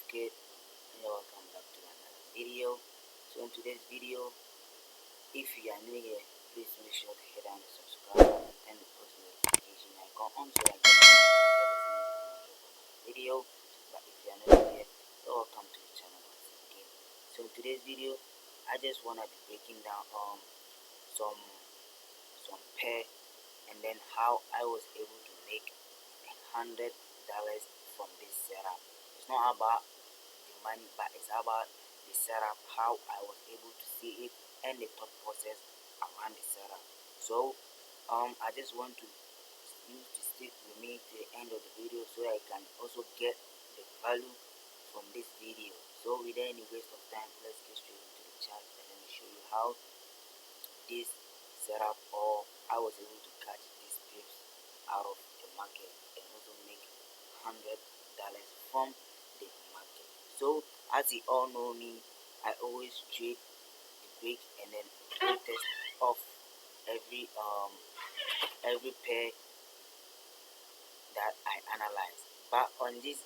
good, and welcome back to another video. So in today's video, if you are new here, please make sure to hit on the subscribe and the post notification icon on so that you can video. But if you are not new here, welcome to the channel once again. So in today's video, I just wanna be breaking down some pair and then how I was able to make $100 from this setup. It's not about the money, but it's about the setup, how I was able to see it, and the thought process around the setup. So I just want to you to stick with me to the end of the video so I can also get the value from this video. So without any waste of time, let's get straight into the chart and let me show you how this setup, or I was able to catch these pips out of the market and also make $100 from the market. So as you all know me, I always trade the break and then trade test of every pair that I analyze. But on this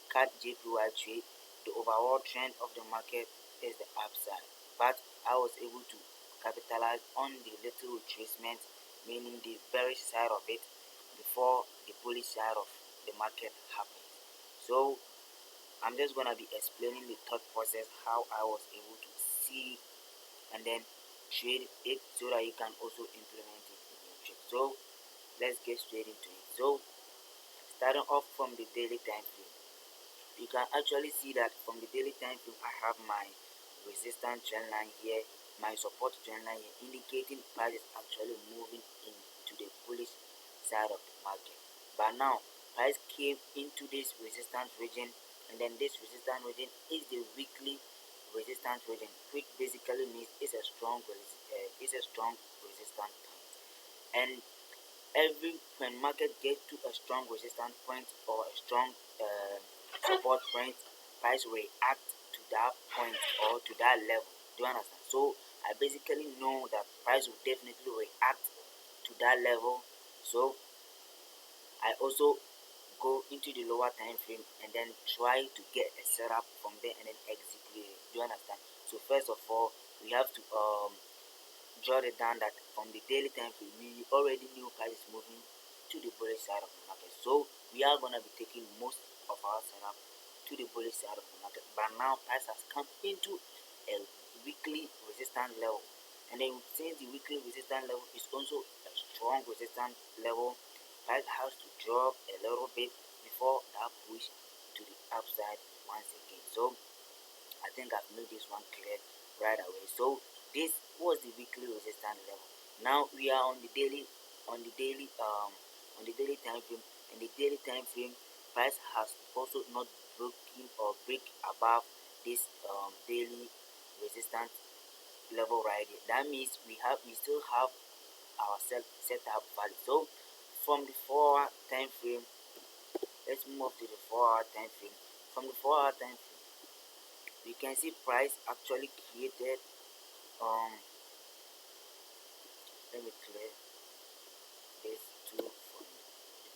CAD JPY trade, the overall trend of the market is the upside. But I was able to capitalize on the little retracement, meaning the bearish side of it, before the bullish side of the market happened. So I'm just gonna be explaining the thought process, how I was able to see and then trade it so that you can also implement it in your trade. So let's get straight into it. So starting off from the daily time frame, you can actually see that from the daily time frame I have my resistance trend line here, my support trend line here, indicating price is actually moving into the bullish side of the market. But now price came into this resistance region, and then this resistance region is the weekly resistance region, which basically means it's a strong resistance point. And when market gets to a strong resistance point or a strong support point, price react to that point or to that level. Do you understand? So I basically know that price will definitely react to that level. So I also go into the lower time frame and then try to get a setup from there and then execute it. Do you understand? So first of all, we have to jot it down that from the daily time frame we already knew price is moving to the bullish side of the market. So we are gonna be taking most of our setup to the bullish side of the market. But now price has come into a weekly resistance level, and then since the weekly resistance level is also a strong resistance level, price has to drop a little bit before that push to the upside once again. So I think I've made this one clear right away. So this was the weekly resistance level. Now we are on the daily time frame. In the daily time frame, price has also not broken or break above this daily resistance level right here. That means we still have our setup value. So from the 4-hour time frame, let's move to the 4-hour time frame. From the 4-hour time frame, we can see price actually created let me clear this two from the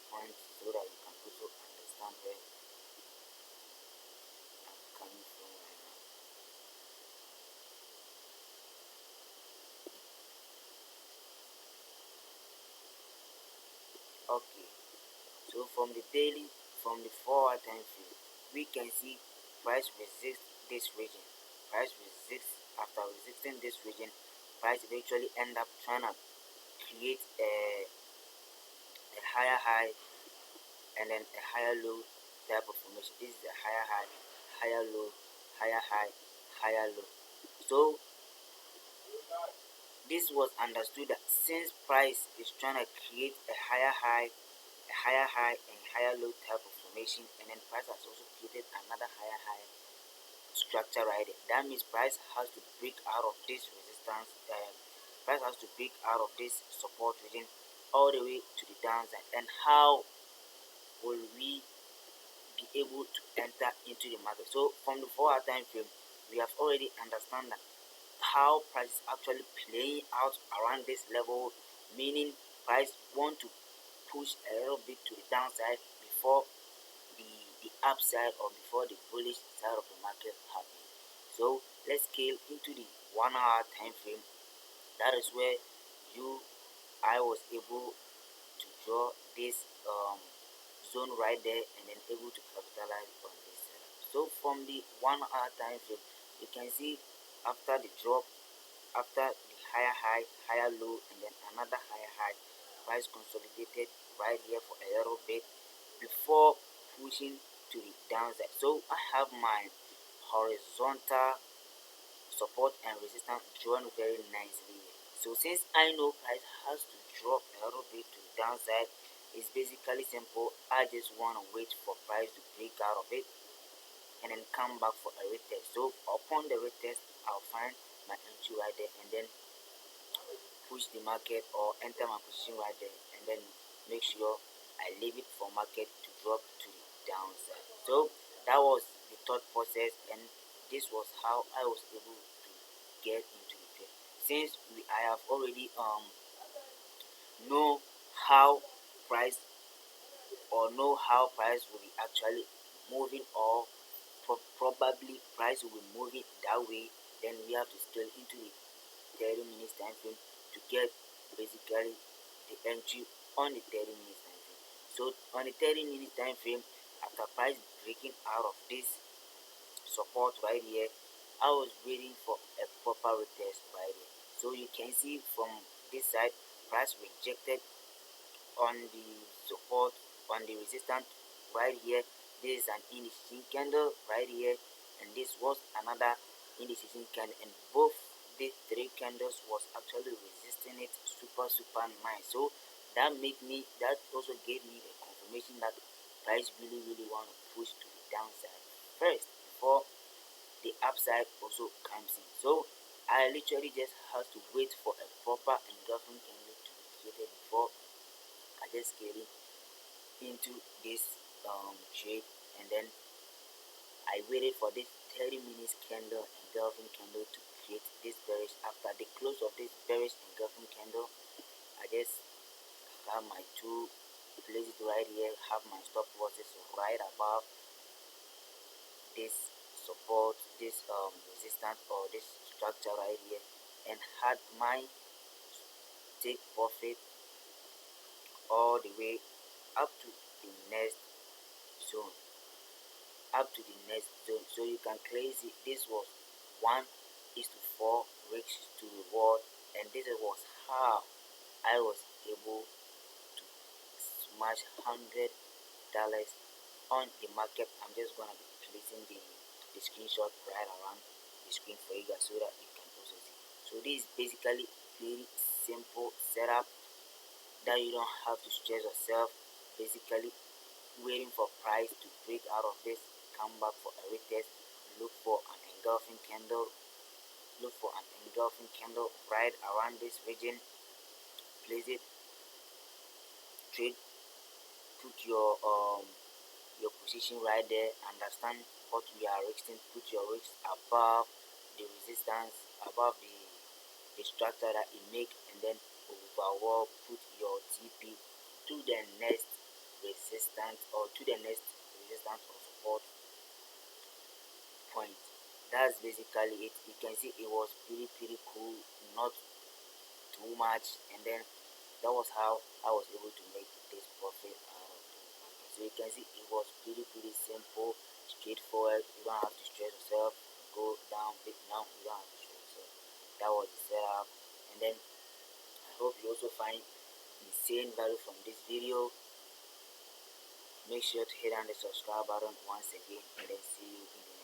point so that you can also understand where I'm coming from right now. Okay, so from the 4-hour time frame, we can see price resist this region. Price resists. After resisting this region, price eventually end up trying to create a higher high and then a higher low type of formation. This is a higher high, higher low, higher high, higher low. So this was understood that since price is trying to create a higher high, and higher low type of formation, and then price has also created another higher high structure right there. That means price has to break out of this resistance. Price has to break out of this support region all the way to the downside. And how will we be able to enter into the market? So from the 4-hour time frame, we have already understand that how price is actually playing out around this level, meaning price want to push a little bit to the downside before the upside or before the bullish side of the market happen. So let's scale into the 1 hour time frame. That is where you I was able to draw this zone right there and then able to capitalize on this setup. So from the 1 hour time frame, you can see after the drop, after the higher high, higher low, and then another higher high, price consolidated right here for a little bit before pushing to the downside. So I have my horizontal support and resistance drawn very nicely. So since I know price has to drop a little bit to the downside, it's basically simple. I just want to wait for price to break out of it and then come back for a retest. So upon the retest, I'll find my entry right there and then push the market or enter my position right there and then make sure I leave it for market to drop to the downside. So that was the thought process, and this was how I was able to get into the trade. Since I have already know how price know how price will be actually moving, or probably price will be moving that way, then we have to scale into the 30 minutes time frame to get basically the entry on the 30 minutes time frame. So on the 30 minutes time frame, after price breaking out of this support right here, I was waiting for a proper retest right here. So you can see from this side, price rejected on the support, on the resistance right here. This is an indecision candle right here, and this was another indecision candle, and both these three candles was actually resisting it super nice. So that also gave me the confirmation that price really want to push to the downside first before the upside also comes in. So I literally just have to wait for a proper engulfing candle to be created before I just get into this trade, and then I waited for this 30 minutes candle engulfing candle to create this bearish. After the close of this bearish engulfing candle, I just have my two places right here, have my stop losses right above this support, this resistance or this structure right here, and had my take profit all the way up to the next zone, so you can clearly see this was 1:4 risk to reward, and this was how I was able to smash $100 on the market. I'm just gonna be placing the screenshot right around the screen for you guys so that you can also see. So this is basically very simple setup that you don't have to stress yourself. Basically waiting for price to break out of this, come back for a retest, look for an engulfing candle, right around this region, place it, trade, put your position right there, understand what we are risking, put your risk above the resistance, above the structure that it make, and then overall put your TP to the next resistance or support point. That's basically it. You can see it was pretty cool, not too much, and then that was how I was able to make this profit out of the market. So you can see it was pretty simple, straightforward. You don't have to stress yourself, go down, big down, you don't have to stress yourself. That was the setup, and then I hope you also find insane value from this video. Make sure to hit on the subscribe button once again, and then see you in the